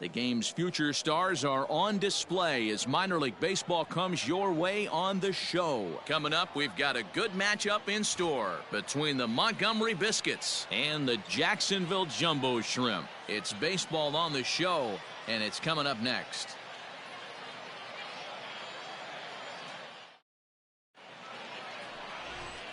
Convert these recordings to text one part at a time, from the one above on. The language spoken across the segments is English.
The game's future stars are on display as minor league baseball comes your way on the show. Coming up, we've got a good matchup in store between the Montgomery Biscuits and the Jacksonville Jumbo Shrimp. It's baseball on the show, and it's coming up next.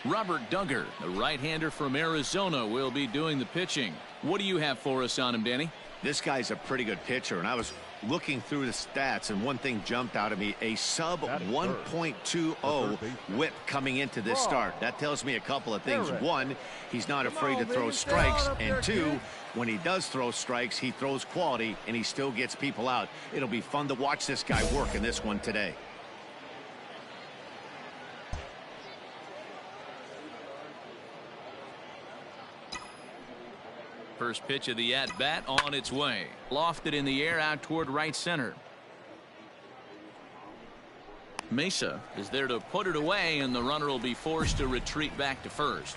Robert Duggar, the right-hander from Arizona, will be doing the pitching. What do you have for us on him, Danny? This guy's a pretty good pitcher, and I was looking through the stats, and one thing jumped out at me, a sub 1.20 whip coming into this start. That tells me a couple of things. One, he's not afraid to throw strikes, and two, when he does throw strikes, he throws quality, and he still gets people out. It'll be fun to watch this guy work in this one today. First pitch of the at-bat on its way. Lofted in the air out toward right center. Mesa is there to put it away, and the runner will be forced to retreat back to first.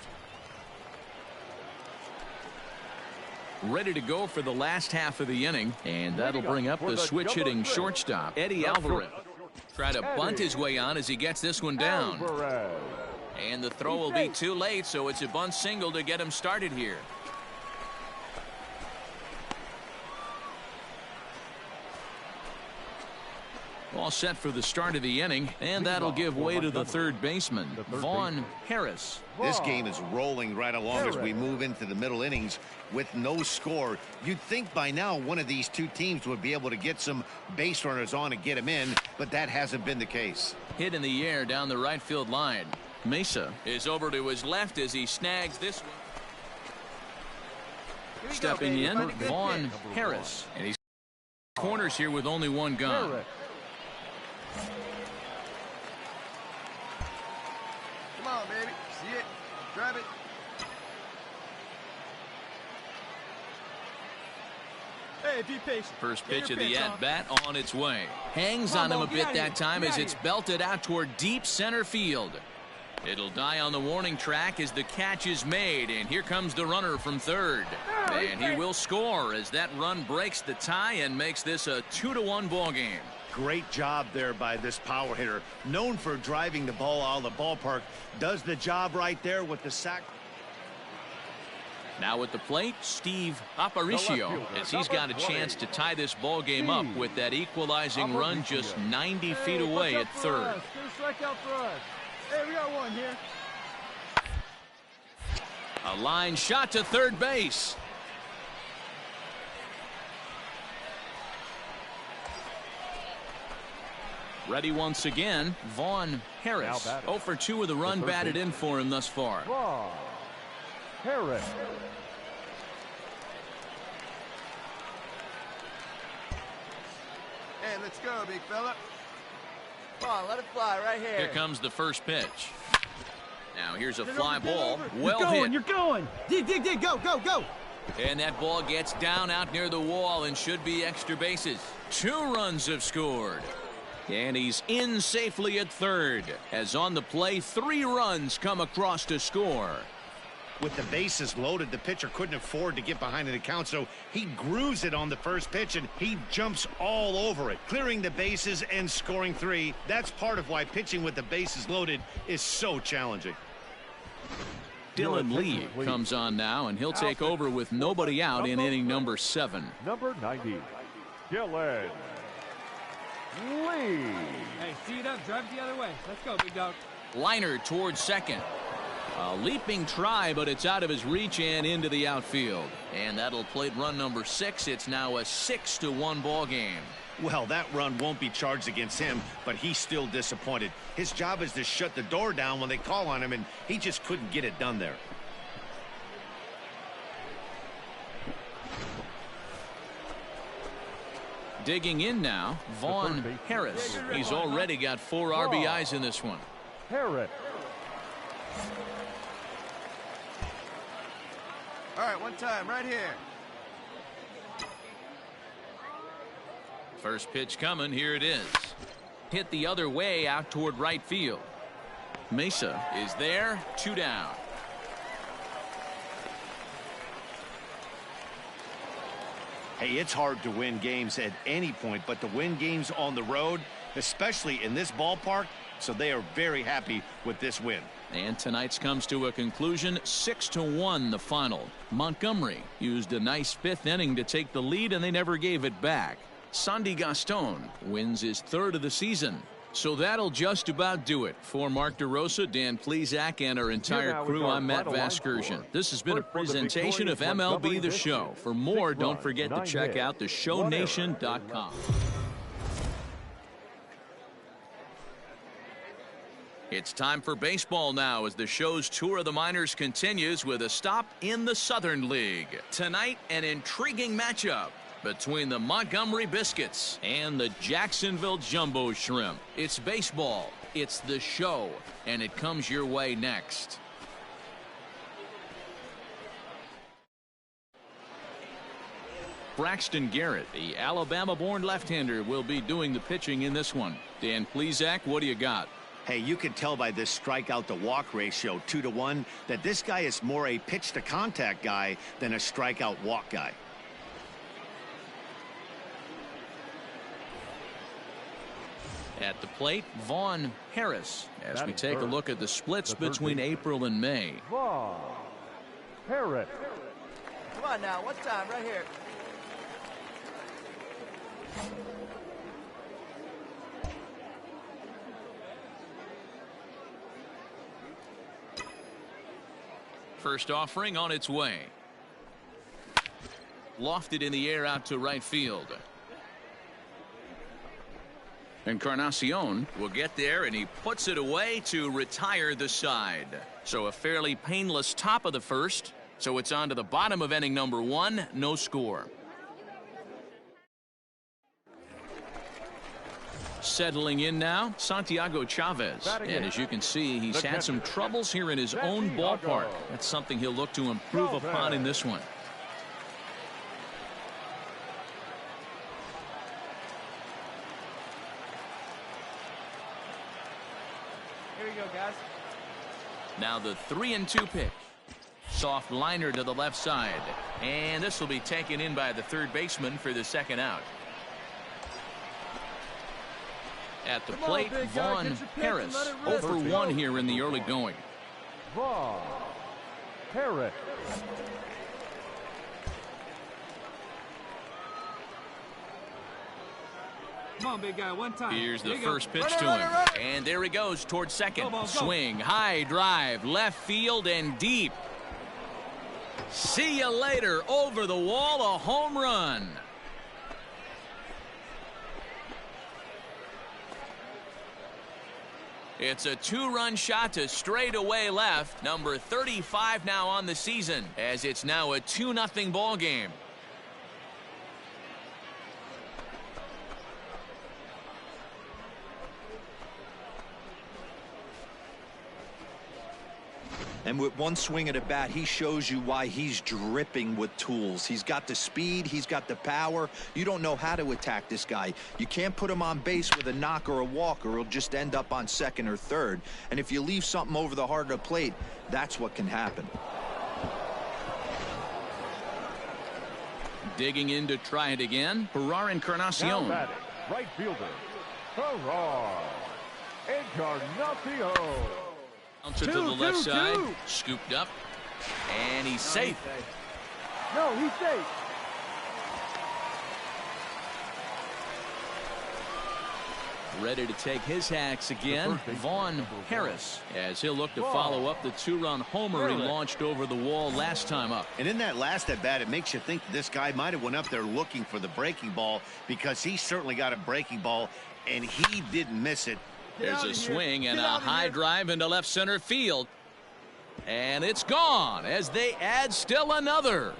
Ready to go for the last half of the inning, and that'll bring up the switch-hitting shortstop, Eddie Alvarez. Try to bunt his way on as he gets this one down. And the throw will be too late, so it's a bunt single to get him started here. All set for the start of the inning, and that'll give way to the third baseman, Vaughn Harris. This game is rolling right along as we move into the middle innings with no score. You'd think by now one of these two teams would be able to get some base runners on and get them in, but that hasn't been the case. Hit in the air down the right field line. Mesa is over to his left as he snags this one. Stepping in, Vaughn Harris. And he's corners here with only one gun. Come on, baby. See it. Grab it. Hey, be patient. First pitch of the at-bat on its way. Hangs on him a bit that time as it's belted out toward deep center field. It'll die on the warning track as the catch is made, and here comes the runner from third. And he will score as that run breaks the tie and makes this a 2-1 ball game. Great job there by this power hitter. Known for driving the ball out of the ballpark. Does the job right there with the sack. Now at the plate, Steve Aparicio, as he's got a chance to tie this ball game up with that equalizing run just 90 feet away at third. Hey, we got one here. A line shot to third base. Ready once again, Vaughn Harris. 0 for 2 with a run batted in for him thus far. Harris. Hey, let's go, big fella. Come on, let it fly right here. Here comes the first pitch. Now here's a fly ball. Well hit. You're going. Dig, go. And that ball gets down out near the wall and should be extra bases. 2 runs have scored. And he's in safely at third. As on the play, 3 runs come across to score. With the bases loaded, the pitcher couldn't afford to get behind an account, so he grooves it on the first pitch, and he jumps all over it, clearing the bases and scoring 3. That's part of why pitching with the bases loaded is so challenging. Dylan Lee comes on now, and he'll take over with nobody out in inning number 7. Number 90, Dylan Lee. Hey, see it up, drive it the other way. Let's go, big dog. Liner towards second. A leaping try, but it's out of his reach and into the outfield. And that'll plate run number 6. It's now a 6-1 ball game. Well, that run won't be charged against him, but he's still disappointed. His job is to shut the door down when they call on him, and he just couldn't get it done there. Digging in now, Vaughn Harris. He's already got 4 RBIs in this one. Harris. All right, one time, right here. First pitch coming, here it is. Hit the other way out toward right field. Mesa is there, 2 down. Hey, it's hard to win games at any point, but to win games on the road, especially in this ballpark, so they are very happy with this win. And tonight's comes to a conclusion, 6-1 the final. Montgomery used a nice fifth inning to take the lead, and they never gave it back. Sandy Gaston wins his third of the season. So that'll just about do it. For Mark DeRosa, Dan Plesac, and our entire crew, I'm Matt Vasgersian. This has been a presentation of MLB The Show. For more, don't forget to check out theshownation.com. It's time for baseball now as the show's tour of the minors continues with a stop in the Southern League. Tonight, an intriguing matchup between the Montgomery Biscuits and the Jacksonville Jumbo Shrimp. It's baseball, it's the show, and it comes your way next. Braxton Garrett, the Alabama-born left-hander, will be doing the pitching in this one. Dan Plesac, what do you got? Hey, you can tell by this strikeout to walk ratio 2-to-1 that this guy is more a pitch to contact guy than a strikeout walk guy. At the plate, Vaughn Harris, as we take a look at the splits between April and May. Vaughn Harris. Come on now, what's time? Right here. First offering on its way. Lofted in the air out to right field. Encarnacion will get there, and he puts it away to retire the side. So a fairly painless top of the first. So it's on to the bottom of inning number 1. No score. Settling in now, Santiago Chavez. And as you can see, he's had some troubles here in his own ballpark. That's something he'll look to improve upon in this one. Here we go, guys. Now the 3-2 pitch. Soft liner to the left side. And this will be taken in by the third baseman for the second out. At the plate, Vaughn Harris, 0 for 1 here in the early going. Vaughn Harris. Come on, big guy, one time. Here's the first pitch to him. And there he goes towards second. Swing, high drive, left field and deep. See you later. Over the wall, a home run. It's a 2-run shot to straightaway left. Number 35 now on the season, as it's now a 2-0 ball game. And with one swing at a bat, he shows you why he's dripping with tools. He's got the speed, he's got the power. You don't know how to attack this guy. You can't put him on base with a knock or a walk, or he'll just end up on second or third. And if you leave something over the heart of the plate, that's what can happen. Digging in to try it again, Gerard Encarnacion. Now batting, right fielder, Gerard Encarnacion. To the left side, scooped up, and he's safe. No, he's safe. Ready to take his hacks again, Vaughn Harris, as he'll look to follow up the 2-run homer he launched over the wall last time up. And in that last at bat, it makes you think that this guy might have went up there looking for the breaking ball, because he certainly got a breaking ball, and he didn't miss it. There's a swing and a high drive into left center field. And it's gone as they add still another.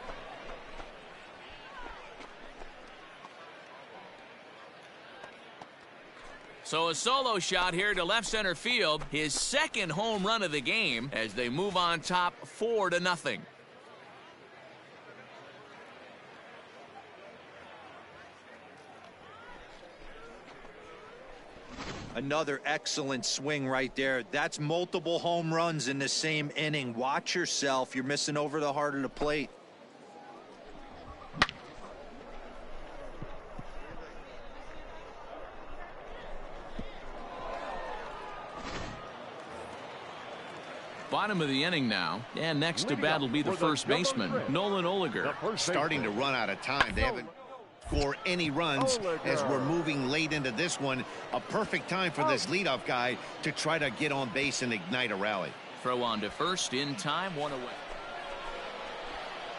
So a solo shot here to left center field. His second home run of the game as they move on top 4-0. Another excellent swing right there. That's multiple home runs in the same inning. Watch yourself. You're missing over the heart of the plate. Bottom of the inning now, and next to bat will be the first baseman, Nolan Oliger. Starting to run out of time. They haven't scored any runs as we're moving late into this one. A perfect time for this leadoff guy to try to get on base and ignite a rally. Throw on to first in time, one away.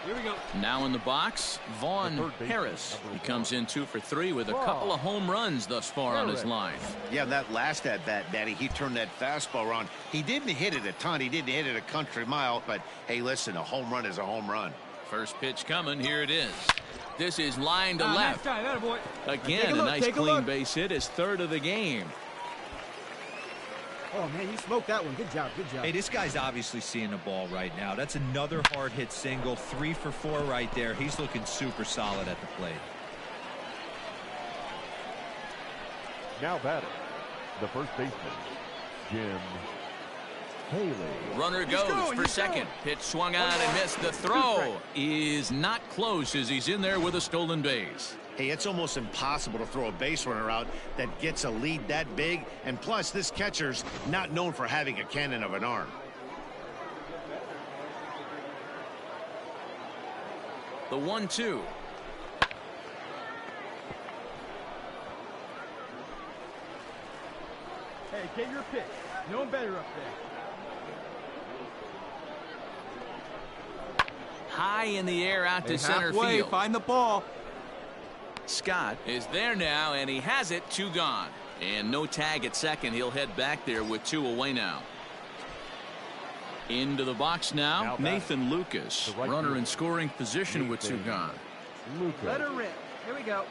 Here we go. Now in the box, Vaughn Harris. He comes in 2 for 3 with a couple of home runs thus far on his line. Yeah, that last at bat, Daddy, he turned that fastball around. He didn't hit it a ton. He didn't hit it a country mile. But, hey, listen, a home run is a home run. First pitch coming. Here it is. This is line to left. Nice try, boy. Again, a nice clean base hit. His third of the game. Oh, man, you smoked that one. Good job, good job. Hey, this guy's obviously seeing the ball right now. That's another hard hit single. 3 for 4 right there. He's looking super solid at the plate. Now batting, the first baseman, Jim Haley. Runner goes for second. Pitch swung on and missed. The throw is not close as he's in there with a stolen base. Hey, it's almost impossible to throw a base runner out that gets a lead that big. And plus, this catcher's not known for having a cannon of an arm. The 1-2. Hey, get your pitch. No one better up there. High in the air out to center Halfway, field. find the ball. Scott is there now, and he has it. 2 gone. And no tag at second. He'll head back there with 2 away now. Into the box now, Nathan Lucas. Runner in scoring position with 2 gone. Let her rip. Here we go.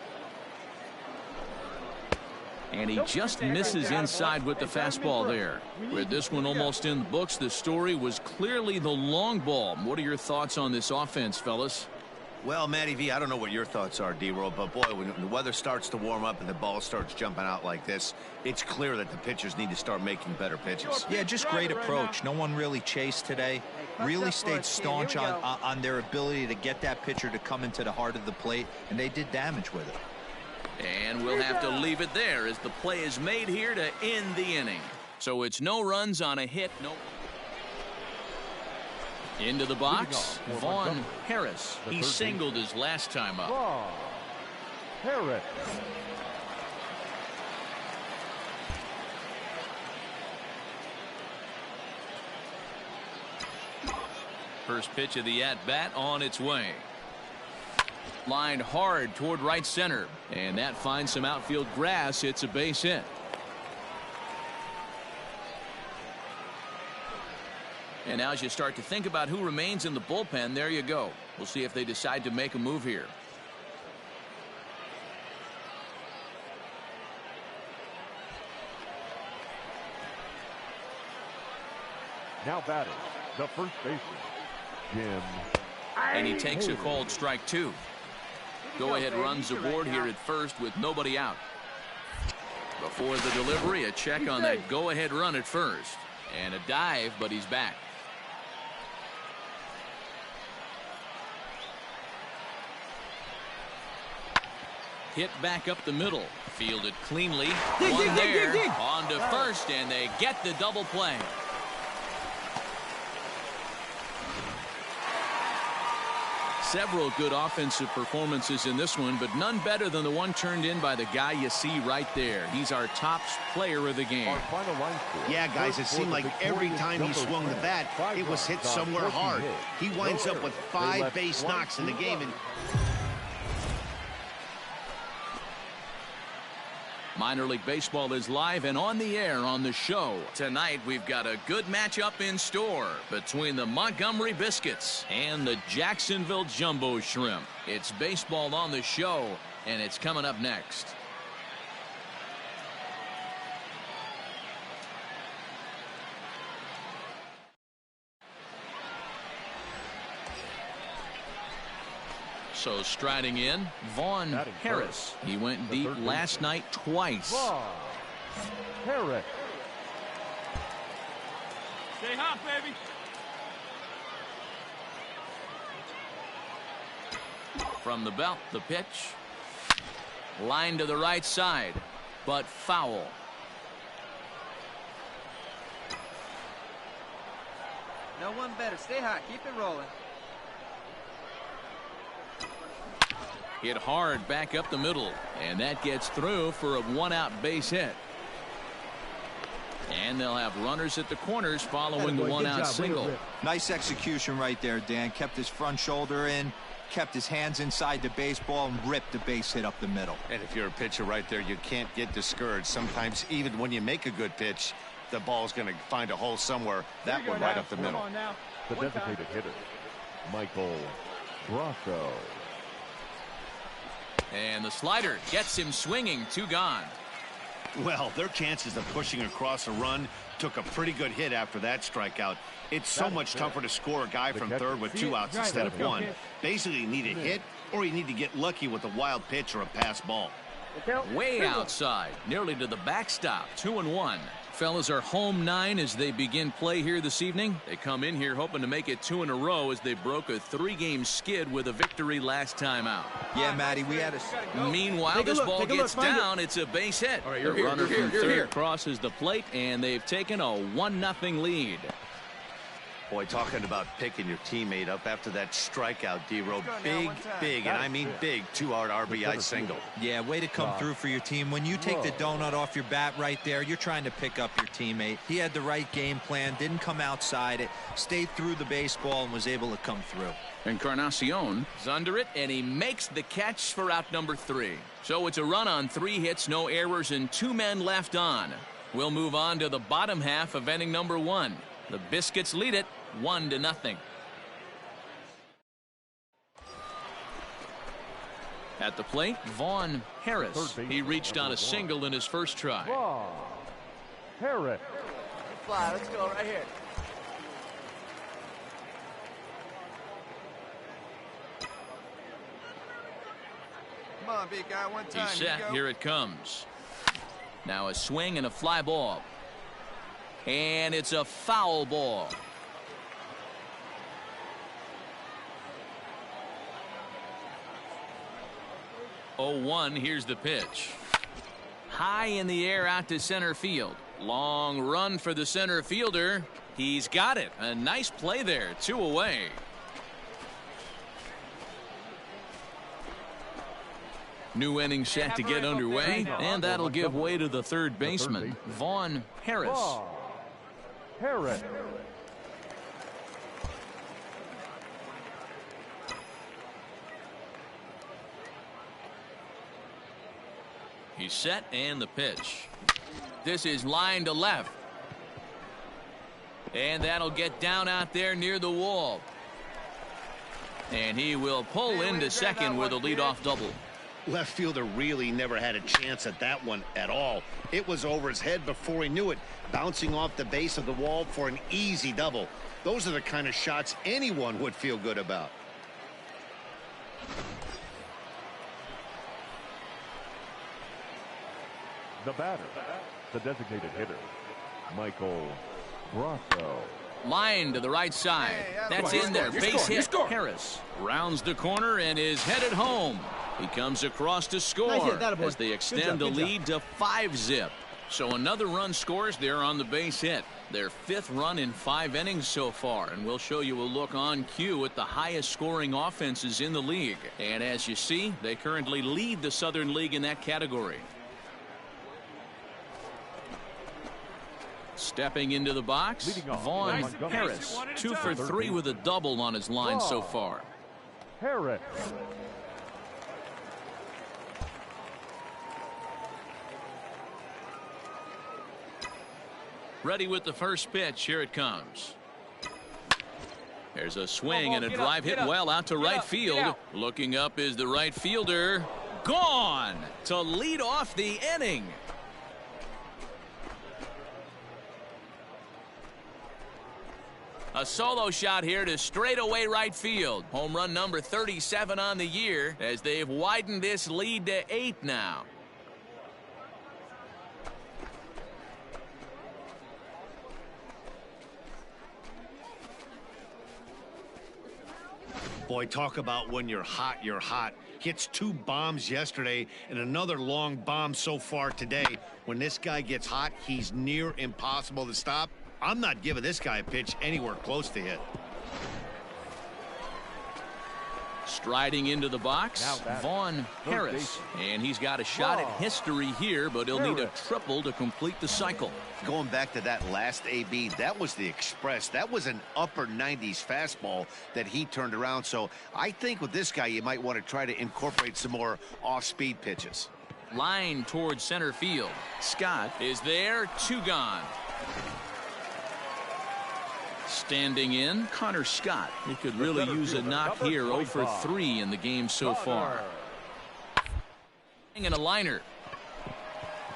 And he just misses inside with the fastball there. With this one almost in the books, the story was clearly the long ball. What are your thoughts on this offense, fellas? Well, Matty V, I don't know what your thoughts are, D-Roll, but boy, when the weather starts to warm up and the ball starts jumping out like this, it's clear that the pitchers need to start making better pitches. Yeah, just great approach. No one really chased today. Really stayed staunch on their ability to get that pitcher to come into the heart of the plate, and they did damage with it. And we'll have to leave it there as the play is made here to end the inning. So it's no runs on a hit. No. Into the box, Vaughn Harris. He singled his last time up. Vaughn Harris. First pitch of the at-bat on its way. Lined hard toward right center, and that finds some outfield grass. It's a base hit. And now as you start to think about who remains in the bullpen, there you go. We'll see if they decide to make a move here. Now batting, the first baseman, Jim. And he takes a called strike 2. Go-ahead runs aboard here at first with nobody out. Before the delivery, a check on that go-ahead run at first. And a dive, but he's back. Hit back up the middle. Fielded cleanly. One there. On to first, and they get the double play. Several good offensive performances in this one, but none better than the one turned in by the guy you see right there. He's our top player of the game. Our final line score. Yeah, guys, it seemed like every time he swung the bat, it was hit somewhere hard. He winds up with 5 base knocks in the game. And Minor League Baseball is live and on the air on the show. Tonight, we've got a good matchup in store between the Montgomery Biscuits and the Jacksonville Jumbo Shrimp. It's baseball on the show, and it's coming up next. So striding in, Vaughn Harris. He went deep last night twice. Vaughn Harris. Stay hot, baby. From the belt, the pitch. Line to the right side, but foul. No one better. Stay hot. Keep it rolling. Hit hard back up the middle, and that gets through for a one-out base hit. And they'll have runners at the corners following the one-out single. Nice execution right there, Dan. Kept his front shoulder in, kept his hands inside the baseball, and ripped the base hit up the middle. And if you're a pitcher right there, you can't get discouraged. Sometimes even when you make a good pitch, the ball's going to find a hole somewhere. That one right up the middle. The designated hitter, Michael Brosseau. And the slider gets him swinging. 2 gone. Well, their chances of pushing across a run took a pretty good hit after that strikeout. It's so much tougher to score a guy from third with 2 outs instead of 1. Basically, you need a hit or you need to get lucky with a wild pitch or a pass ball. Way outside, nearly to the backstop. 2-1. Fellas are home 9 as they begin play here this evening. They come in here hoping to make it 2 in a row as they broke a 3-game skid with a victory last time out. Yeah, Matty, we had a... Meanwhile, this ball gets down. It's a base hit. All right, the runner from third crosses the plate, and they've taken a 1-0 lead. Boy, talking about picking your teammate up after that strikeout, D-Row. Big, and I mean big, 2-out RBI single. Yeah, way to come through for your team. When you take the donut off your bat right there, you're trying to pick up your teammate. He had the right game plan, didn't come outside it, stayed through the baseball, and was able to come through. Encarnacion is under it, and he makes the catch for out number 3. So it's a run on 3 hits, no errors, and 2 men left on. We'll move on to the bottom half of inning number 1. The Biscuits lead it 1-0. At the plate, Vaughn Harris. He reached on a single in his first try. Vaughn Harris. Fly, let's go right here. Come on, big guy, one time. He's set. Here it comes. Now a swing and a fly ball. And it's a foul ball. Oh, 1. Here's the pitch. High in the air out to center field. Long run for the center fielder. He's got it. A nice play there. 2 away. New inning set to get underway, and that'll give way to the third baseman, Vaughn Harris. Harris. He's set, and the pitch. This is line to left. And that'll get down out there near the wall. And he will pull into second with a leadoff double. Left fielder really never had a chance at that one at all. It was over his head before he knew it, bouncing off the base of the wall for an easy double. Those are the kind of shots anyone would feel good about. The batter, the designated hitter, Michael Brosseau. Line to the right side. That's in there. Base hit. Harris rounds the corner and is headed home. He comes across to score as they extend the lead to 5-zip. So another run scores there on the base hit. Their 5th run in 5 innings so far, and we'll show you a look on cue at the highest scoring offenses in the league. And as you see, they currently lead the Southern League in that category. Stepping into the box, Vaughn Harris, 2 for 3 with a double on his line so far. Harris. Ready with the first pitch. Here it comes. There's a swing and a drive hit well out to right field. Looking up is the right fielder. Gone to lead off the inning. A solo shot here to straightaway right field. Home run number 37 on the year as they've widened this lead to 8 now. Boy, talk about when you're hot, you're hot. Hits 2 bombs yesterday and another long bomb so far today. When this guy gets hot, he's near impossible to stop. I'm not giving this guy a pitch anywhere close to hit. Striding into the box, Vaughn Harris. And he's got a shot at history here, but he'll need a triple to complete the cycle. Going back to that last AB, that was the express. That was an upper 90s fastball that he turned around. So I think with this guy, you might want to try to incorporate some more off-speed pitches. Line towards center field. Scott is there, 2 gone. Standing in, Connor Scott. He could really use a knock here. 0 for 3 in the game so far. And a liner.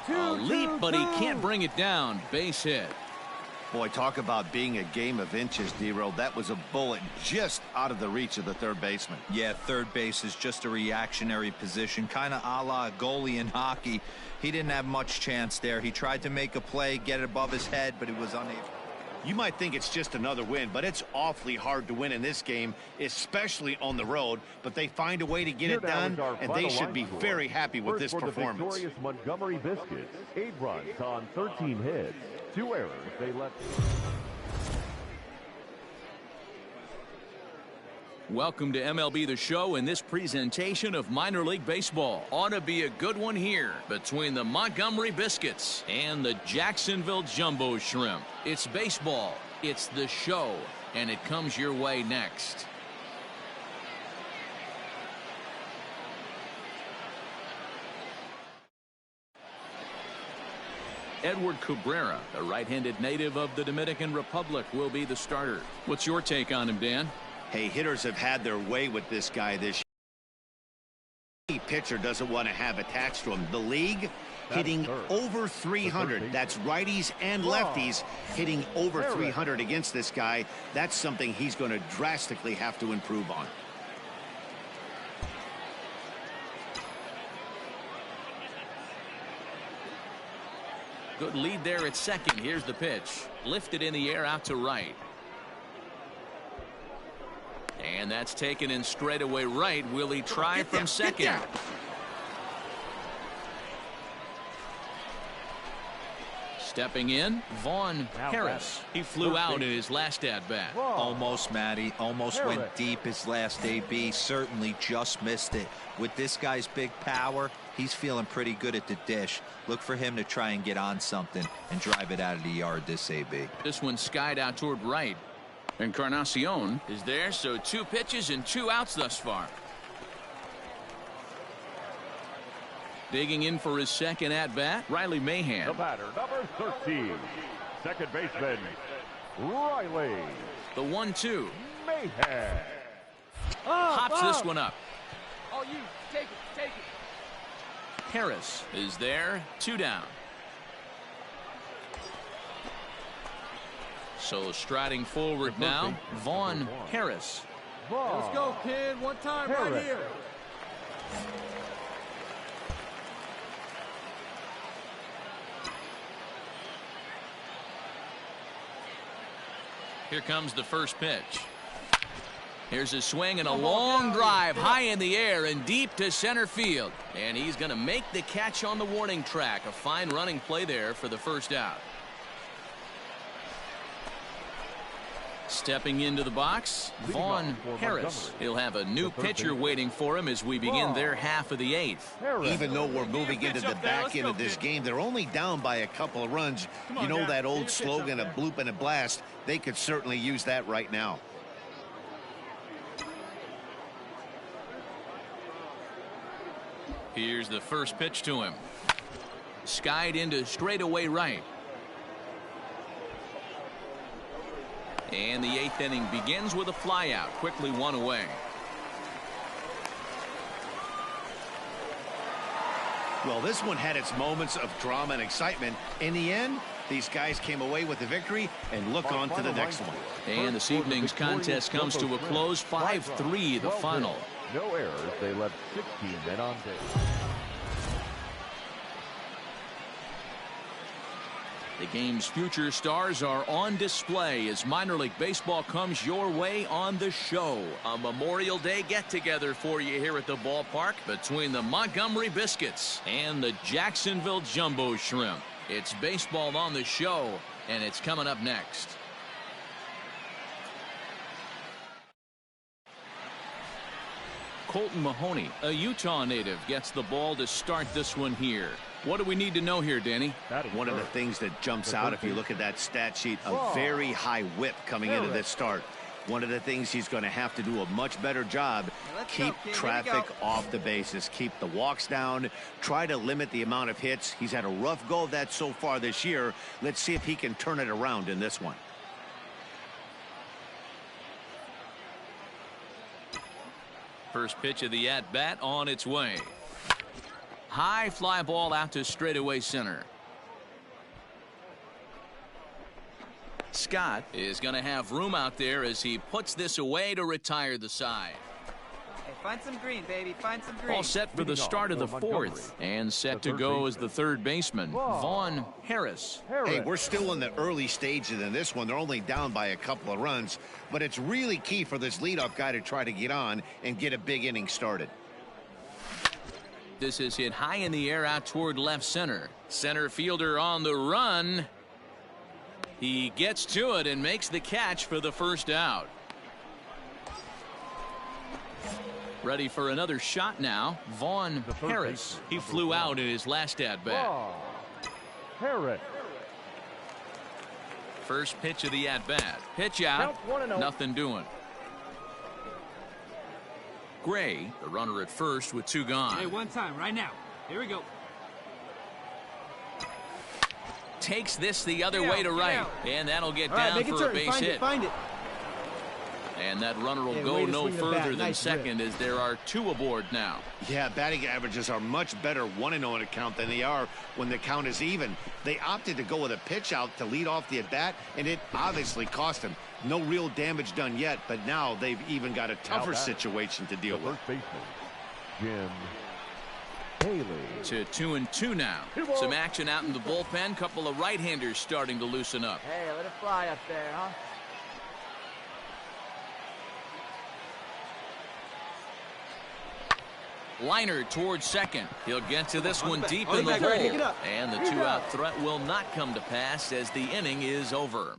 A leap, but he can't bring it down. Base hit. Boy, talk about being a game of inches, D-Roll. That was a bullet just out of the reach of the third baseman. Yeah, third base is just a reactionary position, kind of a la a goalie in hockey. He didn't have much chance there. He tried to make a play, get it above his head, but he was unable. You might think it's just another win, but it's awfully hard to win in this game, especially on the road. But they find a way to get it done, and they should be very happy with this performance. The victorious Montgomery Biscuits, 8 runs on 13 hits, 2 errors. They left. Welcome to MLB The Show in this presentation of minor league baseball. Ought to be a good one here between the Montgomery Biscuits and the Jacksonville Jumbo Shrimp. It's baseball, it's the show, and it comes your way next. Edward Cabrera, a right-handed native of the Dominican Republic, will be the starter. What's your take on him, Dan? Hey, hitters have had their way with this guy this year. Any pitcher doesn't want to have attached to him. The league hitting over 300. That's righties and lefties hitting over 300 against this guy. That's something he's going to drastically have to improve on. Good lead there at second. Here's the pitch. Lifted in the air out to right. And that's taken in straightaway right. Will he try from second? Stepping in, Vaughn Harris. He flew out in his last at-bat. Almost, Matty. Almost went deep his last AB. Certainly just missed it. With this guy's big power, he's feeling pretty good at the dish. Look for him to try and get on something and drive it out of the yard this AB. This one skied out toward right. Encarnacion is there, so 2 pitches and 2 outs thus far. Digging in for his second at-bat, Riley Mahan. The batter, number 13, second baseman, Riley. The 1-2. Mahan. Hops this one up. Oh, you take it. Harris is there, 2 down. So striding forward now, Vaughn Harris. Let's go, kid. One time right here. Here comes the first pitch. Here's a swing and a long drive high in the air and deep to center field. And he's going to make the catch on the warning track. A fine running play there for the first out. Stepping into the box, Vaughn Harris. He'll have a new pitcher waiting for him as we begin their half of the 8th. Even though we're moving into the back end of this game, they're only down by a couple of runs. You know that old slogan, a bloop and a blast. They could certainly use that right now. Here's the first pitch to him. Skied into straightaway right. And the 8th inning begins with a flyout. Quickly 1 away. Well, this one had its moments of drama and excitement. In the end, these guys came away with the victory, and look on to the next one. And this evening's contest comes to a close. 5-3 the final. No errors. They left 16 men on base. The game's future stars are on display as minor league baseball comes your way on the show. A Memorial Day get-together for you here at the ballpark between the Montgomery Biscuits and the Jacksonville Jumbo Shrimp. It's baseball on the show, and it's coming up next. Colton Mahoney, a Utah native, gets the ball to start this one here. What do we need to know here, Danny? One of the things that jumps out if you look at that stat sheet, a very high whip coming into this start. One of the things he's going to have to do a much better job, keep traffic off the bases, keep the walks down, try to limit the amount of hits. He's had a rough go of that so far this year. Let's see if he can turn it around in this one. First pitch of the at-bat on its way. High fly ball out to straightaway center. Scott is going to have room out there as he puts this away to retire the side. Hey, find some green, baby. Find some green. All set for the start of the fourth. And set to go as the third baseman, Vaughn Harris. Hey, we're still in the early stages in this one. They're only down by a couple of runs, but it's really key for this leadoff guy to try to get on and get a big inning started. This is hit high in the air out toward left center. Center fielder on the run. He gets to it and makes the catch for the first out. Ready for another shot now, Vaughn Harris. He flew out in his last at-bat. Harris. First pitch of the at-bat. Pitch out. Nothing doing. Gray, the runner at first with two gone. Hey, one time, right now. Here we go. Takes this the other way to right. And that'll get down for a base hit. Find it. And that runner will go no further than second as there are two aboard now. Yeah, batting averages are much better 1-0 in a count than they are when the count is even. They opted to go with a pitch out to lead off the at-bat, and it obviously cost them. No real damage done yet, but now they've even got a tougher situation to deal with. First baseman, Jim Haley. To 2-2 now. Some action out in the bullpen. Couple of right-handers starting to loosen up. Hey, let it fly up there, huh? Liner towards second. He'll get to this one deep in the hole. And the two-out threat will not come to pass as the inning is over.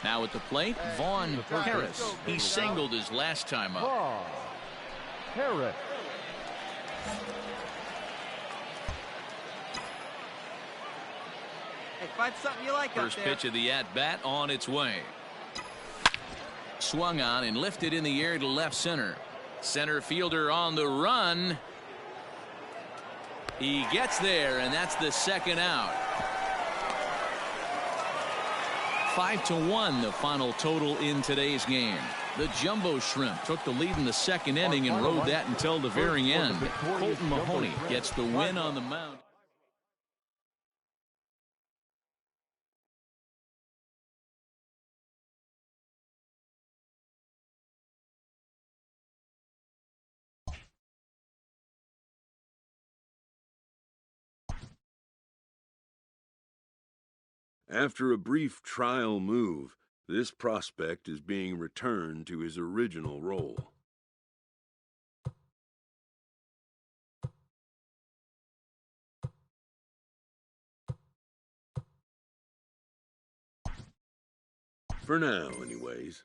Now at the plate, Vaughn Harris. He singled his last time up. Harris. Hey, find something you like First up there. pitch of the at-bat on its way. Swung on and lifted in the air to left center. Center fielder on the run. He gets there, and that's the second out. 5-1 the final total in today's game. The Jumbo Shrimp took the lead in the second inning and rode that until the very end. Colton Mahoney gets the win on the mound. After a brief trial move, this prospect is being returned to his original role. For now, anyways.